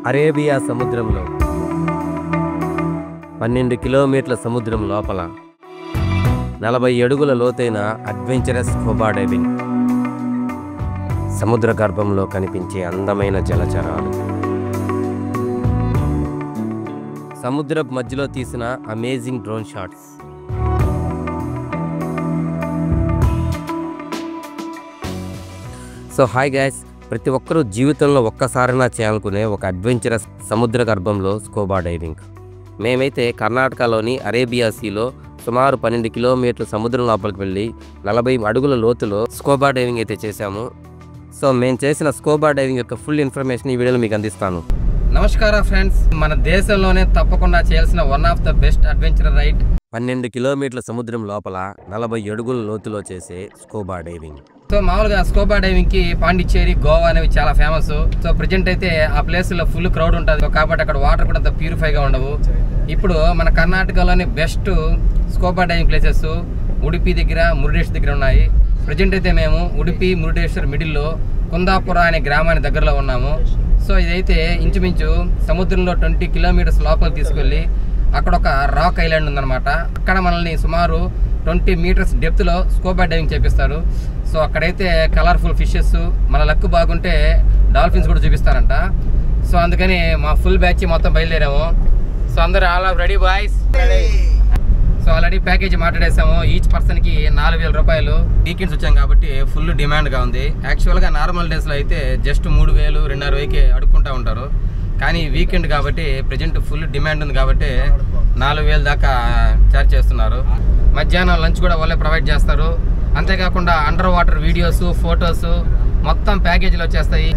Arabia సముద్రంలో 12 కిలోమీటర్ల సముద్రం లోపల 40 అడుగుల లోతైన అడ్వెంచరస్ స్కూబా డైవింగ్. సముద్ర గర్భంలో కనిపించే అందమైన జలచరాలు, సముద్రపు మధ్యలో తీసిన amazing drone shots. So hi guys, ప్రతి ఒక్కరూ జీవితంలో ఒక్కసారైనా చేయాలనుకునే ఒక అడ్వెంచరస్ సముద్ర గర్భంలో స్కూబా డైవింగ్. మేమైతే కర్ణాటకలోని అరేబియా సీలో సుమారు 12 కిలోమీటర్ల సముద్రం లోపలికి వెళ్ళి 40 అడుగుల లోతులో స్కూబా డైవింగ్ అయితే చేశాము. సో మేము చేసిన స్కూబా డైవింగ్ యొక్క ఫుల్ ఇన్ఫర్మేషన్ ఈ వీడియోలో మీకు అందిస్తాను. నమస్కారం ఫ్రెండ్స్, మన దేశంలోనే తప్పకుండా చేయాల్సిన one of the best adventure ride 12 కిలోమీటర్ల సముద్రం లోపల 40 అడుగుల లోతులో చేసే స్కూబా డైవింగ్. సో మామూలుగా స్కూబా డైవింగ్ కి పాండిచ్చేరి, గోవా అనేవి చాలా ఫేమస్. సో ప్రెజెంట్ అయితే ఆ ప్లేస్ లో ఫుల్ క్రౌడ్ ఉంటుంది కాబట్టి అక్కడ వాటర్ కూడా అంత ప్యూరిఫై గా ఉండవు. ఇప్పుడు మన కర్ణాటకలోని best scuba diving places Udupi దగ్గర, మురుడేశ్వర్ దగ్గర ఉన్నాయి. ప్రజెంట్ అయితే మేము ఉడిపి మురుడేశ్వర్ మిడిల్లో కుందాపుర అనే గ్రామానికి దగ్గరలో ఉన్నాము. సో ఇదైతే ఇంచుమించు సముద్రంలో 20 కిలోమీటర్స్ లోపలికి తీసుకెళ్ళి అక్కడ ఒక రాక్ ఐలాండ్ ఉందన్నమాట. అక్కడ మనల్ని సుమారు 20 మీటర్స్ డెప్త్లో స్కూబా డైవింగ్ చేపిస్తారు. సో అక్కడైతే కలర్ఫుల్ ఫిషెస్, మన లక్ బాగుంటే డాల్ఫిన్స్ కూడా చూపిస్తారంట. సో అందుకని మా ఫుల్ బ్యాచ్ మొత్తం బయలుదేరాము. సో అందరూ all are ready boys? So already package మాట్లాడేసాము. ఈచ్ పర్సన్కి 4,000 రూపాయలు. వీకెండ్స్ వచ్చాం కాబట్టి ఫుల్ డిమాండ్గా ఉంది. యాక్చువల్గా నార్మల్ డేస్లో అయితే జస్ట్ 3,000, 2,500కి అడుక్కుంటూ ఉంటారు. కానీ వీకెండ్ కాబట్టి ప్రజెంట్ ఫుల్ డిమాండ్ ఉంది కాబట్టి 4,000 దాకా ఛార్జ్ చేస్తున్నారు. మధ్యాహ్నం లంచ్ కూడా వాళ్ళే ప్రొవైడ్ చేస్తారు. అంతేకాకుండా అండర్ వాటర్ వీడియోస్, ఫొటోస్ మొత్తం ప్యాకేజీలో వచ్చేస్తాయి.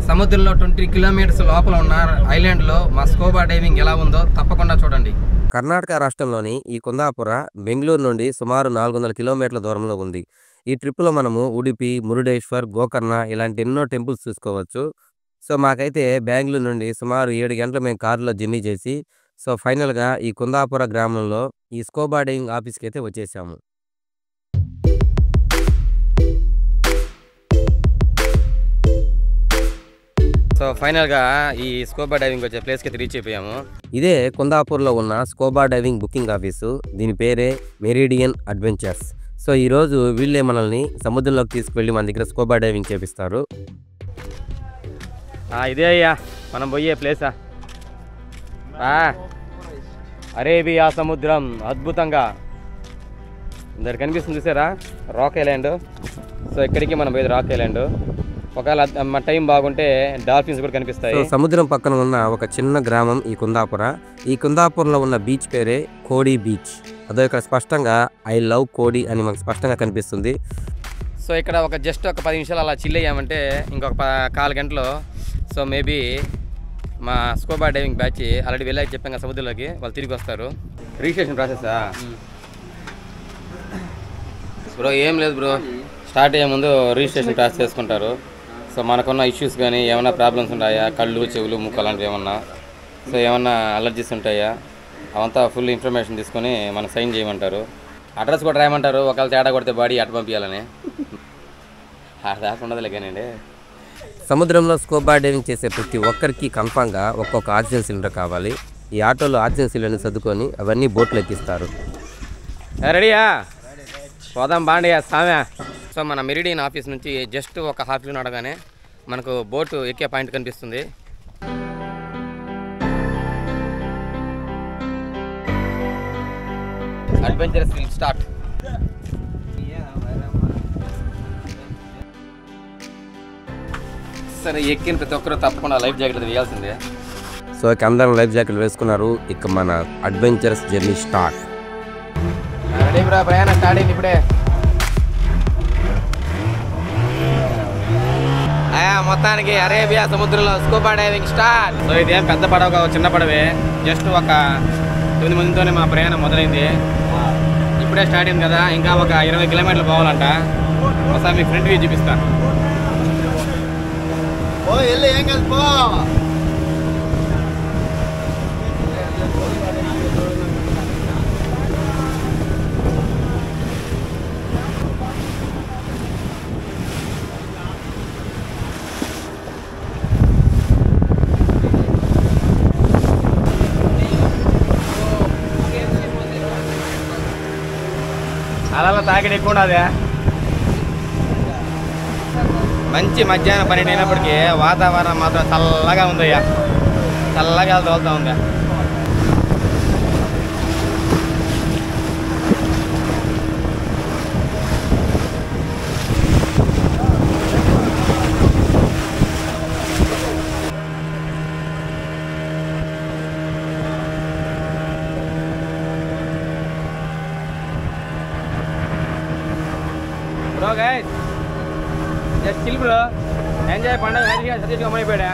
సముద్రంలో 20 కిలోమీటర్స్ లోపల ఉన్న ఐలాండ్లో మా స్కూబా డైవింగ్ ఎలా ఉందో తప్పకుండా చూడండి. కర్ణాటక రాష్ట్రంలోని ఈ కుందాపుర బెంగళూరు నుండి సుమారు 400 కిలోమీటర్ల దూరంలో ఉంది. ఈ ట్రిప్లో మనము ఉడిపి, మురుడేశ్వర్, గోకర్ణ ఇలాంటి ఎన్నో టెంపుల్స్ చూసుకోవచ్చు. సో మాకైతే బెంగళూరు నుండి సుమారు 7 గంటలు మేము కారులో జర్నీ చేసి సో ఫైనల్గా ఈ కుందాపుర గ్రామంలో ఈ స్కూబా డైవింగ్ ఆఫీస్కి అయితే వచ్చేసాము. సో ఫైనల్గా ఈ స్కూబా డైవింగ్ వచ్చే ప్లేస్కి రీచ్ అయిపోయాము. ఇదే కుందాపూర్లో ఉన్న స్కూబా డైవింగ్ బుకింగ్ ఆఫీసు. దీని పేరే మెరిడియన్ అడ్వెంచర్స్. సో ఈరోజు వీళ్ళే మనల్ని సముద్రంలోకి తీసుకువెళ్ళి మన దగ్గర స్కూబా డైవింగ్ చేపిస్తారు. ఇదే అయ్యా మనం పోయే ప్లేసా? అరేబియా సముద్రం అద్భుతంగా అందరు కనిపిస్తుంది, చూసారా? Rock island. సో ఇక్కడికి మనం పోయేది రాక్ ఐలాండ్. ఒకవేళ మన టైం బాగుంటే డాల్ఫిన్స్ కూడా కనిపిస్తాయి. సముద్రం పక్కన ఉన్న ఒక చిన్న గ్రామం ఈ కుందాపుర. ఈ కుందాపురంలో ఉన్న బీచ్ పేరే కోడి బీచ్. అదో ఇక్కడ స్పష్టంగా ఐ లవ్ కోడి అని మనకు స్పష్టంగా కనిపిస్తుంది. సో ఇక్కడ జస్ట్ ఒక 10 నిమిషాలు అలా చిల్ అయ్యామంటే ఇంకొక 4 గంటలు సో మేబీ మా స్కూబా డైవింగ్ బ్యాచ్ ఆల్రెడీ వెళ్ళాక చెప్పాం కదా సముద్రంలోకి, వాళ్ళు తిరిగి వస్తారు. రిజిస్ట్రేషన్ ప్రాసెసా బ్రో? ఏం లేదు బ్రో, స్టార్ట్ అయ్యే ముందు రిజిస్ట్రేషన్ ప్రాసెస్ చేసుకుంటారు. సో మనకున్న ఇష్యూస్ కానీ ఏమైనా ప్రాబ్లమ్స్ ఉంటాయా, కళ్ళు, చెవులు, ముక్కు అలాంటివి ఏమన్నా, సో ఏమన్నా అలర్జీస్ ఉంటాయా, అవంతా ఫుల్ ఇన్ఫర్మేషన్ తీసుకొని మనం సైన్ చేయమంటారు. అడ్రస్ కూడా రాయమంటారు, ఒకవేళ తేడా కొడితే బాడీ అటు పంపించాలని. దాకా ఉండదులే కానండి. సముద్రంలో స్కూబా డైవింగ్ చేసే ప్రతి ఒక్కరికి కన్ఫామ్గా ఒక్కొక్క ఆక్సిజన్ సిలిండర్ కావాలి. ఈ ఆటోలో ఆక్సిజన్ సిలిండర్ని సర్దుకొని అవన్నీ బోట్లో ఎక్కిస్తారు. రెడీయా? పోదాం బాండియా సామె. సో మన మెరిడియన్ ఆఫీస్ నుంచి జస్ట్ ఒక హాఫ్ కిలో నడగానే మనకు బోటు ఎక్కే పాయింట్ కనిపిస్తుంది. Adventurous will start. సరే, ఎక్కిన ప్రతి ఒక్కరు తప్పకుండా లైఫ్ జాకెట్ వేయాల్సిందే. సో ఇక అందరం లైఫ్ జాకెట్ వేసుకున్నారు. ఇక మన అడ్వెంచరస్ జర్నీ స్టార్ట్. రెడీ బ్రా, ప్రయాణం స్టార్ట్ అయింది ఇప్పుడే. మొత్తానికి అరేబియా సముద్రంలో స్కూబా డైవింగ్ స్టార్ట్. సో ఇదేం పెద్ద పడవ కాదు, చిన్న పడవే. జస్ట్ ఒక 9 మందితోనే మా ప్రయాణం మొదలైంది. ఇప్పుడే స్టార్ట్ అయింది కదా, ఇంకా ఒక 20 కిలోమీటర్లు పోవాలంట. ఒకసారి మీ ఫ్రంట్ వ్యూ చూపిస్తాను. ఏం కాదు పో. అలా తాకిడి ఎక్కువ ఉన్నది. మంచి మధ్యాహ్నం 12 అయినప్పటికీ వాతావరణం మాత్రం చల్లగా ఉందయ్యా, చల్లగా తోలుతూ ఉంది. Bro guys, just chill bro, enjoy పండుగ. సతీష్ అమ్మైపోయా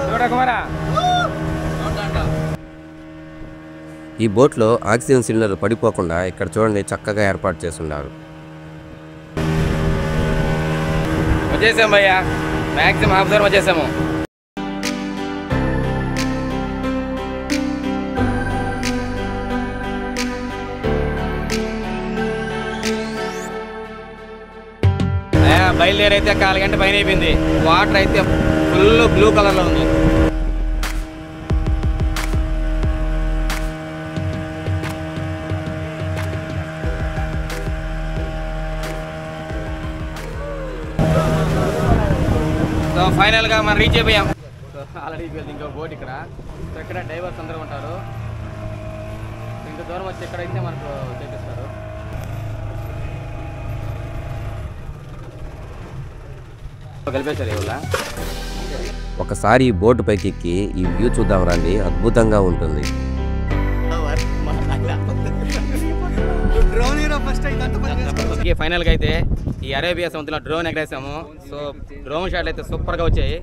చూడ కుమారా. ఈ బోట్లో ఆక్సిజన్ సిలిండర్ పడిపోకుండా ఇక్కడ చూడండి చక్కగా ఏర్పాటు చేస్తున్నారు. వచ్చేసాం భయ్యా, మ్యాక్సిమం హాఫ్ దూరం వచ్చేసాము. బయలుదేరైతే 1/4 గంట పైన అయిపోయింది. వాటర్ అయితే ఫుల్ బ్లూ కలర్లో ఉంది. సో ఫైనల్గా మనం రీచ్ అయిపోయాం. సో ఆల్రెడీ ఇంకో బోట్ ఇక్కడ. సో ఇక్కడ డైవర్స్ అందరూ ఉంటారు. ఇంత దూరం వచ్చి ఎక్కడైతే మనకు చేపిస్తారు. ఒకసారి ఈ బోటు పైకి ఎక్కి ఈ వ్యూ చూద్దాం రండి, అద్భుతంగా ఉంటుంది. ఫైనల్గా అయితే ఈ అరేబియా సముద్రంలో డ్రోన్ ఎగరేసాము. సో డ్రోన్ షాట్లు అయితే సూపర్గా వచ్చాయి.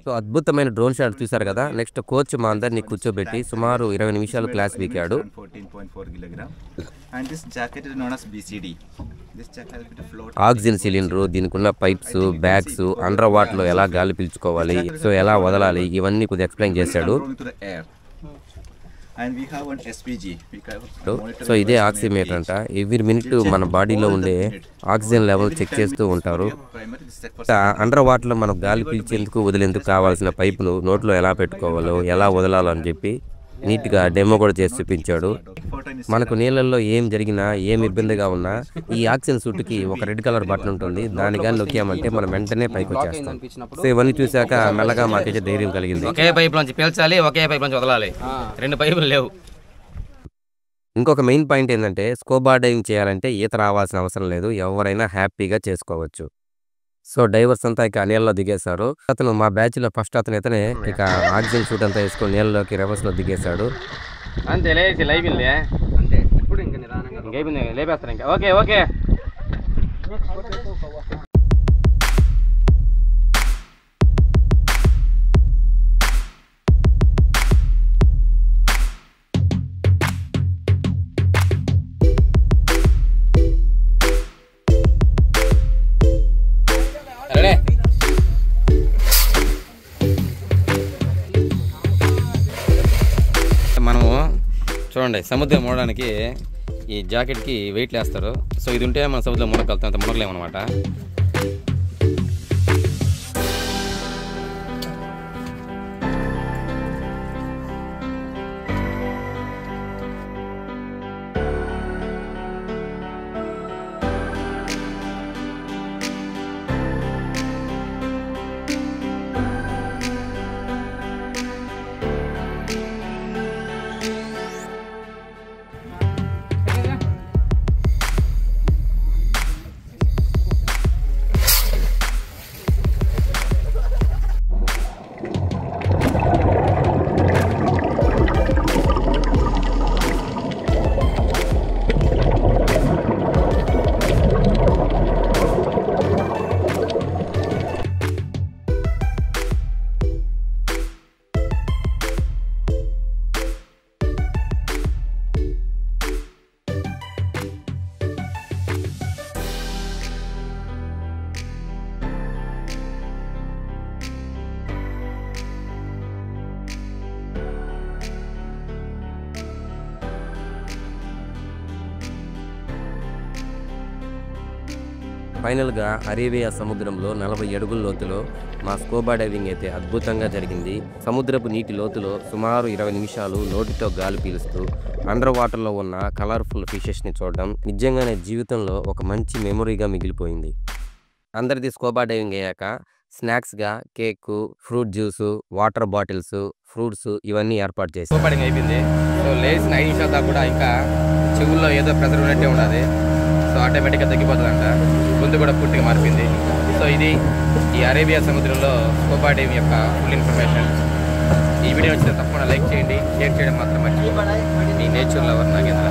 సో అద్భుతమైన డ్రోన్ షాట్ చూశారు కదా. నెక్స్ట్ కోచ్ మా అందరినీ కూర్చోబెట్టి సుమారు 20 నిమిషాలు క్లాస్ వీకాడు. ఆక్సిజన్ సిలిండర్, దీనికి ఉన్న పైప్స్, బ్యాగ్స్, అండర్ వాటర్ లో ఎలా గాలి పీల్చుకోవాలి, సో ఎలా వదలాలి, ఇవన్నీ కొద్దిగా ఎక్స్ప్లెయిన్ చేశాడు. సో ఇదే ఆక్సిమీటర్ అంట. ఎవ్రీ మినిట్ మన బాడీలో ఉండే ఆక్సిజన్ లెవెల్ చెక్ చేస్తూ ఉంటారు. అండర్ వాటర్లో మనం గాలి పీల్చేందుకు వదిలేందుకు కావాల్సిన పైపును నోట్లో ఎలా పెట్టుకోవాలో, ఎలా వదలాలో అని చెప్పి నీట్గా డెమో కూడా చేసి చూపించాడు. మనకు నీళ్ళల్లో ఏం జరిగినా, ఏం ఇబ్బందిగా ఉన్నా ఈ ఆక్సిజన్ సూట్కి ఒక రెడ్ కలర్ బటన్ ఉంటుంది. దాని కానీ నొక్కామంటే మనం వెంటనే పైకి వచ్చేస్తాం. సో ఇవన్నీ చూశాక మెల్లగా మాకైతే ధైర్యం కలిగింది. ఒకే పైప్ నుంచి పీల్చాలి, ఒకే పైప్ నుంచి వదలాలి, 2 పైపులు లేవు. ఇంకొక మెయిన్ పాయింట్ ఏంటంటే స్కూబా డైవింగ్ చేయాలంటే ఈత రావాల్సిన అవసరం లేదు, ఎవరైనా హ్యాపీగా చేసుకోవచ్చు. సో డైవర్స్ అంతా ఇక నీళ్ళలో దిగేశారు. అతను మా బ్యాచ్ లో ఫస్ట్ అతనే ఇక ఆక్సిజన్ సూట్ అంతా వేసుకొని నీళ్ళలోకి రివర్స్ లో దిగేశాడు. అంతే లేచి లైబింది అంతే. ఇప్పుడు ఇంకా నిదానంగా ఇంకైపోయింది, లేపేస్తారు ఇంకా. Okay okay. మనము చూడండి, సముద్రం మునగడానికి ఈ జాకెట్కి వెయిట్లు వేస్తారు. సో ఇది ఉంటే మన సముద్రం మునగలుగుతాం, అంత మునగలేమన్నమాట. ఫైనల్గా అరేబియా సముద్రంలో 40 అడుగుల లోతులో మా స్కూబా డైవింగ్ అయితే అద్భుతంగా జరిగింది. సముద్రపు నీటి లోతులో సుమారు 20 నిమిషాలు నోటితో గాలి పీలుస్తూ అండర్ వాటర్లో ఉన్న కలర్ఫుల్ ఫిషెస్ని చూడడం నిజంగానే జీవితంలో ఒక మంచి మెమొరీగా మిగిలిపోయింది. అందరిది స్కూబా డైవింగ్ అయ్యాక స్నాక్స్గా cake, fruit juice, water bottles, fruits ఇవన్నీ ఏర్పాటు చేసి స్కూబా డైవింగ్ అయిపోయింది. సో లేచిన 5 నిమిషాల దాకా కూడా ఇంకా చెవుల్లో ఏదో ప్రెజర్ ఉన్నట్టే ఉన్నది. సో ఆటోమేటిక్గా తగ్గిపోతుందంట. గొంతు కూడా పూర్తిగా మారిపోయింది. సో ఇది ఈ అరేబియా సముద్రంలో స్కూబా డైవింగ్ యొక్క ఫుల్ ఇన్ఫర్మేషన్. ఈ వీడియో వచ్చిన తప్పకుండా లైక్ చేయండి, షేర్ చేయడం మాత్రం మర్చిపోకండి. ఈ నేచర్ లవర్ నాగేంద్ర.